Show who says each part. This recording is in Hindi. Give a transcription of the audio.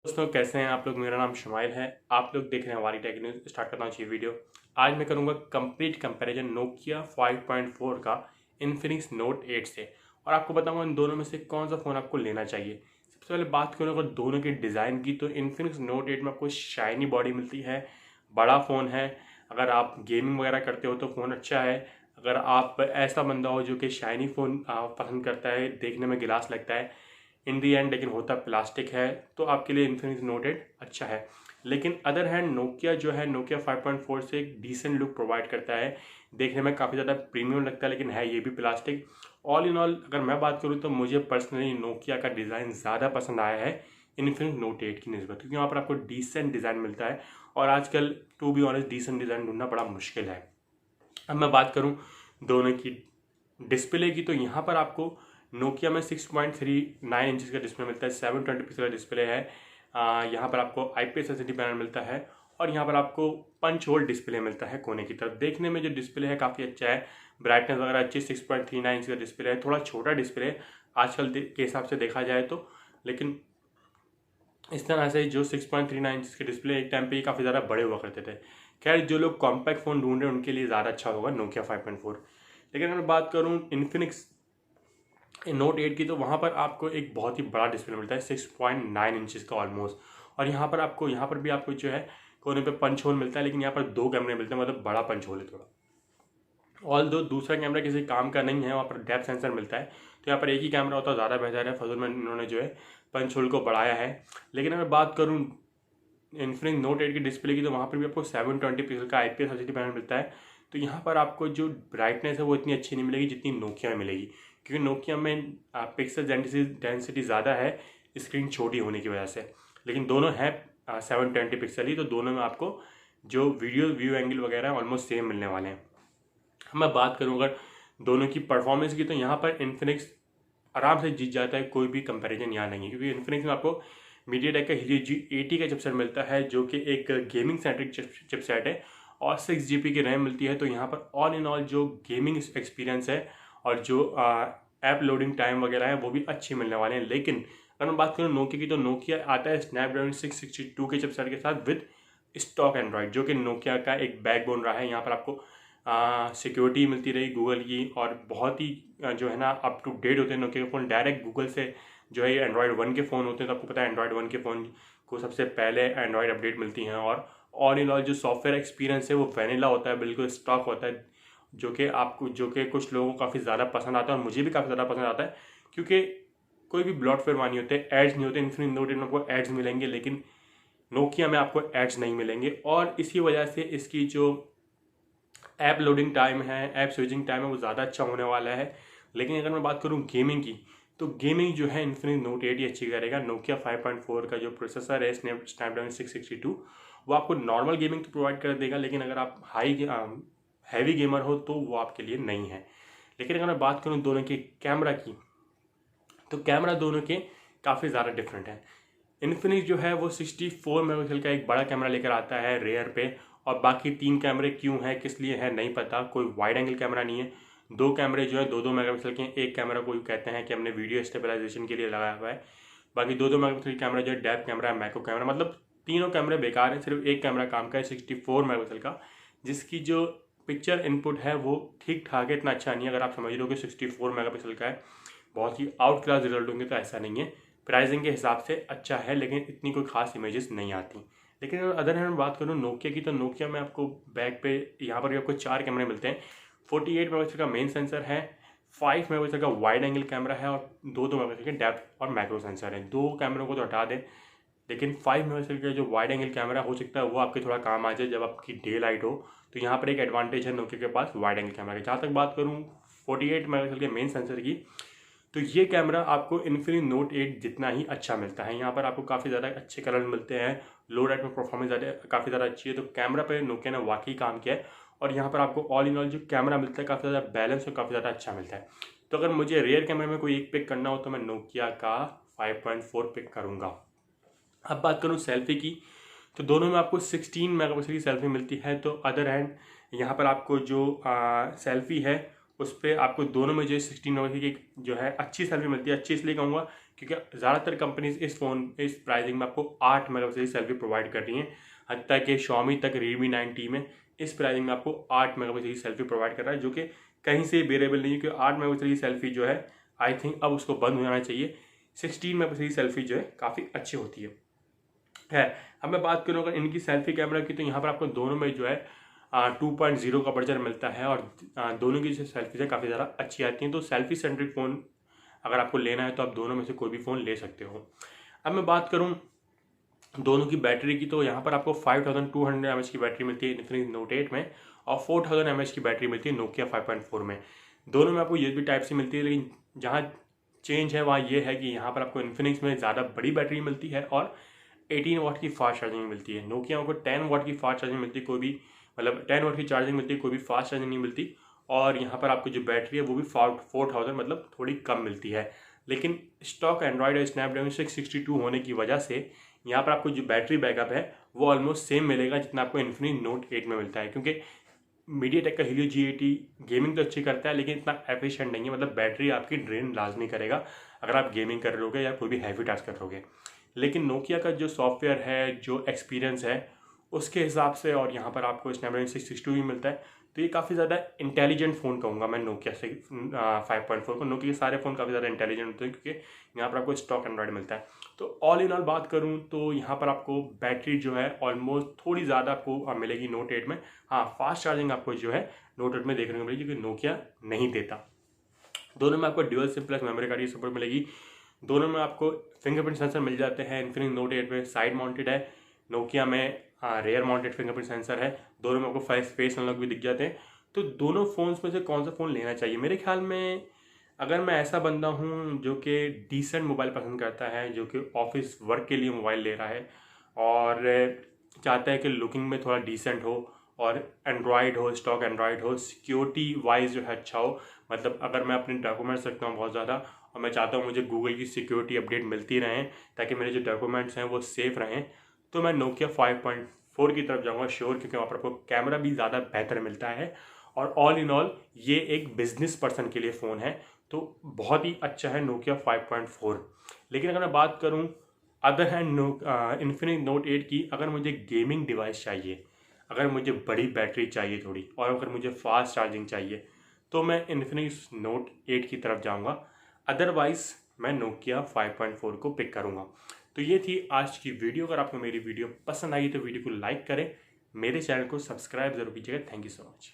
Speaker 1: दोस्तों कैसे हैं आप लोग। मेरा नाम शुमाइल है। आप लोग देख रहे हैं हमारी टेक न्यूज़। स्टार्ट करता हूँ ये वीडियो। आज मैं करूँगा कंप्लीट कंपैरिजन नोकिया 5.4 का इन्फिनिक्स नोट 8 से, और आपको बताऊँगा इन दोनों में से कौन सा फ़ोन आपको लेना चाहिए। सबसे पहले बात करूँ अगर दोनों के डिज़ाइन की, तो इन्फिनिक्स नोट 8 में आपको शाइनी बॉडी मिलती है, बड़ा फ़ोन है। अगर आप गेमिंग वगैरह करते हो तो फ़ोन अच्छा है। अगर आप ऐसा बंदा हो जो कि शाइनी फ़ोन पसंद करता है, देखने में गिलास लगता है इन दी एंड लेकिन होता प्लास्टिक है, तो आपके लिए इन्फिनिक्स नोट 8 अच्छा है। लेकिन अदर हैंड नोकिया जो है, नोकिया 5.4 से एक डिसेंट लुक प्रोवाइड करता है। देखने में काफ़ी ज़्यादा प्रीमियम लगता है, लेकिन है ये भी प्लास्टिक। ऑल इन ऑल अगर मैं बात करूँ तो मुझे पर्सनली नोकिया का डिज़ाइन ज़्यादा पसंद आया है इन्फिनिक्स नोट 8 की निस्बत, क्योंकि यहाँ पर आपको डिसेंट डिज़ाइन मिलता है, और आजकल to be honest decent design ढूंढना बड़ा मुश्किल है। अब मैं बात करूँ दोनों की डिस्प्ले की, तो यहाँ पर आपको नोकिया में 6.39 इंचज़ का डिस्प्ले मिलता है, 720 पिक्सल का डिस्प्ले है। यहाँ पर आपको IPS LCD पैनल मिलता है, और यहाँ पर आपको पंच होल डिस्प्ले मिलता है कोने की तरफ। देखने में जो डिस्प्ले है काफ़ी अच्छा है, ब्राइटनेस वगैरह अच्छी, 6.39 इंच का डिस्प्ले है। थोड़ा छोटा डिस्प्ले है आजकल के हिसाब से देखा जाए तो, लेकिन इस तरह से जो 6.39 इंच के डिस्प्ले एक टाइम पे ही काफ़ी ज़्यादा बड़े हुआ करते थे। खैर जो लोग कॉम्पैक्ट फ़ोन ढूंढ रहे हैं उनके लिए ज़्यादा अच्छा होगा नोकिया 5.4। लेकिन अगर बात करूँ इन्फिनिक्स नोट 8 की, तो वहाँ पर आपको एक बहुत ही बड़ा डिस्प्ले मिलता है, 6.9 इंचज़ का ऑलमोस्ट। और यहाँ पर भी आपको जो है कोने पे पंच होल मिलता है, लेकिन यहाँ पर दो कैमरे मिलते हैं, मतलब बड़ा पंच होल है थोड़ा। ऑल दो दूसरा कैमरा किसी काम का नहीं है, वहाँ पर डेप्थ सेंसर मिलता है, तो यहाँ पर एक ही कैमरा होता है, ज़्यादा बेहतर है। फजूल में इन्होंने जो है पंच होल को बढ़ाया है। लेकिन अगर बात करूँ इन्फिनिक्स नोट 8 की डिस्प्ले की, तो वहाँ पर भी आपको 720 पिक्सल का IPS LCD पैनल मिलता है। तो यहाँ पर आपको जो ब्राइटनेस है वो इतनी अच्छी नहीं मिलेगी जितनी नोकिया में मिलेगी, क्योंकि नोकिया में पिक्सल डेंसिटी ज़्यादा है स्क्रीन छोटी होने की वजह से। लेकिन दोनों हैं 720 पिक्सल ही, तो दोनों में आपको जो वीडियो व्यू एंगल वगैरह ऑलमोस्ट सेम मिलने वाले हैं। मैं बात करूँ अगर दोनों की परफॉर्मेंस की, तो यहाँ पर इन्फिनिक्स आराम से जीत जाता है, कोई भी कंपैरिजन यहाँ नहीं है, क्योंकि इन्फिनिक्स में आपको मीडियाटेक का Helio G80 का चिपसेट मिलता है, जो कि एक गेमिंग सेंट्रिक चिपसेट है, और 6 GB की रैम मिलती है। तो यहाँ पर ऑल इन ऑल जो गेमिंग एक्सपीरियंस है और जो ऐप लोडिंग टाइम वगैरह है वो भी अच्छे मिलने वाले हैं। लेकिन अगर मैं बात करूँ नोकिया की, तो नोकिया आता है स्नैपड्रैगन 662 के चिपसेट के साथ विद स्टॉक एंड्रॉयड, जो कि नोकिया का एक बैकबोन रहा है। यहाँ पर आपको सिक्योरिटी मिलती रही गूगल की, और बहुत ही जो है ना अप टू डेट होते हैं नोकिया के फ़ोन। डायरेक्ट गूगल से जो है एंड्रॉयड 1 के फ़ोन होते हैं, तो आपको पता है एंड्रॉयड 1 के फ़ोन को सबसे पहले एंड्रॉयड अपडेट मिलती हैं। और ऑल इन ऑल जो सॉफ्टवेयर एक्सपीरियंस है वो वैनिला होता है, बिल्कुल स्टॉक होता है, जो कि कुछ लोगों को काफ़ी ज़्यादा पसंद आता है, और मुझे भी काफ़ी ज़्यादा पसंद आता है, क्योंकि कोई भी ब्लॉटवेयर नहीं होते, एड्स नहीं होते। इन्फिनिक्स नोट 8 में आपको एड्स मिलेंगे, लेकिन नोकिया में आपको एड्स नहीं मिलेंगे, और इसी वजह से इसकी जो ऐप लोडिंग टाइम है, ऐप स्विचिंग टाइम है, वो ज़्यादा अच्छा होने वाला है। लेकिन अगर मैं बात करूँ गेमिंग की, तो गेमिंग जो है इन्फिनिक्स नोट 8 ही अच्छी करेगा। नोकिया 5.4 का जो प्रोसेसर है स्नैपड्रैगन 662, वो आपको नॉर्मल गेमिंग तो प्रोवाइड कर देगा, लेकिन अगर आप हैवी गेमर हो तो वो आपके लिए नहीं है। लेकिन अगर मैं बात करूँ दोनों के कैमरा की, तो कैमरा दोनों के काफ़ी ज़्यादा डिफरेंट है। इन्फिनिक्स जो है वो 64 मेगापिक्सल का एक बड़ा कैमरा लेकर आता है रेयर पे, और बाकी 3 कैमरे क्यों है, किस लिए है नहीं पता। कोई वाइड एंगल कैमरा नहीं है। 2 कैमरे जो है 2-2 मेगापिक्सल के हैं। एक कैमरा को कहते हैं कि हमने वीडियो स्टेबलाइजेशन के लिए लगाया हुआ है। बाकी 2-2 मेगापिक्सल कैमरा जो है डेप्थ कैमरा है, मैक्रो कैमरा, मतलब तीनों कैमरे बेकार हैं। सिर्फ एक कैमरा काम का है 64 मेगापिक्सल का, जिसकी जो पिक्चर इनपुट है वो ठीक ठाक है, इतना अच्छा नहीं है। अगर आप समझ रहे हो कि 64 मेगापिक्सल का है, बहुत ही आउट क्लास रिजल्ट होंगे, तो ऐसा नहीं है। प्राइसिंग के हिसाब से अच्छा है, लेकिन इतनी कोई खास इमेजेस नहीं आती। लेकिन अदर हैंड बात करूँ नोकिया की, तो नोकिया में आपको बैक पे यहाँ पर भी आपको 4 कैमरे मिलते हैं। 48 मेगापिक्सल का मेन सेंसर है, 5 मेगापिक्सल का वाइड एंगल कैमरा है, और 2-2 मेगापिक्सल के डेप्थ और मैक्रो सेंसर है। 2 कैमरों को तो हटा दें, लेकिन 5 मेगापिक्सल का जो वाइड एंगल कैमरा हो सकता है वो आपके थोड़ा काम आ जाए जब आपकी डे लाइट हो। तो यहाँ पर एक एडवांटेज है नोकिया के पास वाइड एंगल कैमरा की। जहाँ तक बात करूँ 48 मेगापिक्सल के मेन सेंसर की, तो ये कैमरा आपको इन्फिनिक्स नोट 8 जितना ही अच्छा मिलता है। यहाँ पर आपको काफ़ी ज़्यादा अच्छे कलर मिलते हैं, लो लाइट में परफॉर्मेंस काफ़ी ज़्यादा अच्छी है। तो कैमरा पे नोकिया ने वाकई काम किया है, और यहाँ पर आपको ऑल इन ऑल जो कैमरा मिलता है काफ़ी ज़्यादा बैलेंस और काफ़ी ज़्यादा अच्छा मिलता है। तो अगर मुझे रेयर कैमरे में कोई एक पिक करना हो तो मैं नोकिया का 5.4 पिक करूँगा। अब बात करूँ सेल्फी की, तो दोनों में आपको 16 मेगापिक्सल की सेल्फी मिलती है। तो अदर हैंड यहाँ पर आपको जो सेल्फी है उस पर आपको दोनों में जो 16 मेगापिक्सल की जो है अच्छी सेल्फी मिलती है। अच्छी इसलिए कहूँगा क्योंकि ज़्यादातर कंपनीज इस प्राइसिंग में आपको 8 मेगापिक्सल की सेल्फी प्रोवाइड कर रही हैं। हत्ता कि Xiaomi तक Redmi 9T में इस प्राइसिंग में आपको 8 मेगापिक्सल की सेल्फी प्रोवाइड कर रहा है, जो कि कहीं से वेरिएबल नहीं है। क्योंकि 8 मेगापिक्सल की सेल्फी जो है आई थिंक अब उसको बंद हो जाना चाहिए। 16 मेगापिक्सल की सेल्फी जो है काफ़ी अच्छी होती है। अब मैं बात करूँ अगर इनकी सेल्फी कैमरा की, तो यहाँ पर आपको दोनों में जो है 2.0 का अपर्चर मिलता है और दोनों की जो सेल्फीज है काफ़ी ज़्यादा अच्छी आती हैं। तो सेल्फी सेंट्रिक फ़ोन अगर आपको लेना है तो आप दोनों में से कोई भी फ़ोन ले सकते हो। अब मैं बात करूँ दोनों की बैटरी की, तो यहाँ पर आपको 5200 mAh की बैटरी मिलती है इन्फिनिक्स नोट 8 में और 4000 mAh की बैटरी मिलती है नोकिया 5.4 में। दोनों में आपको USB टाइप सी मिलती है, लेकिन जहाँ चेंज है वहाँ ये है कि यहाँ पर आपको इन्फिनिक्स में ज़्यादा बड़ी बैटरी मिलती है और 18 वाट की फास्ट चार्जिंग मिलती है। नोकिया को 10 वाट की फास्ट चार्जिंग मिलती है, कोई भी 10 वाट की चार्जिंग मिलती है, कोई भी फास्ट चार्जिंग नहीं मिलती। और यहाँ पर आपको जो बैटरी है वो भी 4000 मतलब थोड़ी कम मिलती है। लेकिन स्टॉक एंड्रॉयड और स्नैपड्रैगन 662 होने की वजह से यहाँ पर आपको जो बैटरी बैकअप है वो ऑलमोस्ट सेम मिलेगा जितना आपको इन्फिनिक्स नोट 8 में मिलता है। क्योंकि मीडियाटेक का Helio G80 गेमिंग तो अच्छी करता है, लेकिन इतना एफिशिएंट नहीं है। मतलब बैटरी आपकी ड्रेन लाजमी करेगा अगर आप गेमिंग कर रहे हो या कोई भी हैवी टास्क कर रहे हो। लेकिन नोकिया का जो सॉफ्टवेयर है, जो एक्सपीरियंस है उसके हिसाब से, और यहाँ पर आपको स्नैपड्रैगन 662 भी मिलता है, तो ये काफ़ी ज़्यादा इंटेलिजेंट फ़ोन कहूँगा मैं नोकिया से 5.4 को। नोकिया के सारे फ़ोन काफ़ी ज़्यादा इंटेलिजेंट होते हैं क्योंकि यहाँ पर आपको स्टॉक एंड्रॉयड मिलता है। तो ऑल इन ऑल बात करूँ तो यहाँ पर आपको बैटरी जो है ऑलमोस्ट थोड़ी ज़्यादा आपको मिलेगी नोट 8 में। हाँ, फास्ट चार्जिंग आपको जो है नोट 8 में देखने को मिलेगी, क्योंकि नोकिया नहीं देता। दोनों में आपको dual SIM plus memory card की सपोर्ट मिलेगी। दोनों में आपको फिंगरप्रिंट सेंसर मिल जाते हैं। इन्फिनिक्स नोट 8 में साइड माउंटेड है, नोकिया में रेयर माउंटेड फिंगरप्रिंट सेंसर है। दोनों में आपको फेस अनलॉक भी दिख जाते हैं। तो दोनों फ़ोन्स में से कौन सा फ़ोन लेना चाहिए? मेरे ख्याल में अगर मैं ऐसा बंदा हूँ जो कि डिसेंट मोबाइल पसंद करता है, जो कि ऑफिस वर्क के लिए मोबाइल ले रहा है और चाहता है कि लुकिंग में थोड़ा डिसेंट हो और एंड्रॉयड हो, स्टॉक एंड्रॉयड हो, सिक्योरिटी वाइज जो है अच्छा हो। मतलब अगर मैं अपने डॉक्यूमेंट्स रखता हूँ बहुत ज़्यादा और मैं चाहता हूँ मुझे गूगल की सिक्योरिटी अपडेट मिलती रहें ताकि मेरे जो डॉक्यूमेंट्स हैं वो सेफ़ रहें, तो मैं नोकिया 5.4 की तरफ जाऊँगा श्योर, क्योंकि वहाँ पर आपको कैमरा भी ज़्यादा बेहतर मिलता है और ऑल इन ऑल ये एक बिजनेस पर्सन के लिए फ़ोन है, तो बहुत ही अच्छा है नोकिया 5.4। लेकिन अगर मैं बात करूँ अदर हैंड इन्फिनिक्स नोट 8 की, अगर मुझे गेमिंग डिवाइस चाहिए, अगर मुझे बड़ी बैटरी चाहिए थोड़ी, और अगर मुझे फास्ट चार्जिंग चाहिए, तो मैं इन्फिनिक्स नोट 8 की तरफ जाऊंगा। अदरवाइज़ मैं नोकिया 5.4 को पिक करूंगा। तो ये थी आज की वीडियो। अगर आपको मेरी वीडियो पसंद आई तो वीडियो को लाइक करें, मेरे चैनल को सब्सक्राइब जरूर कीजिएगा। Thank you so much.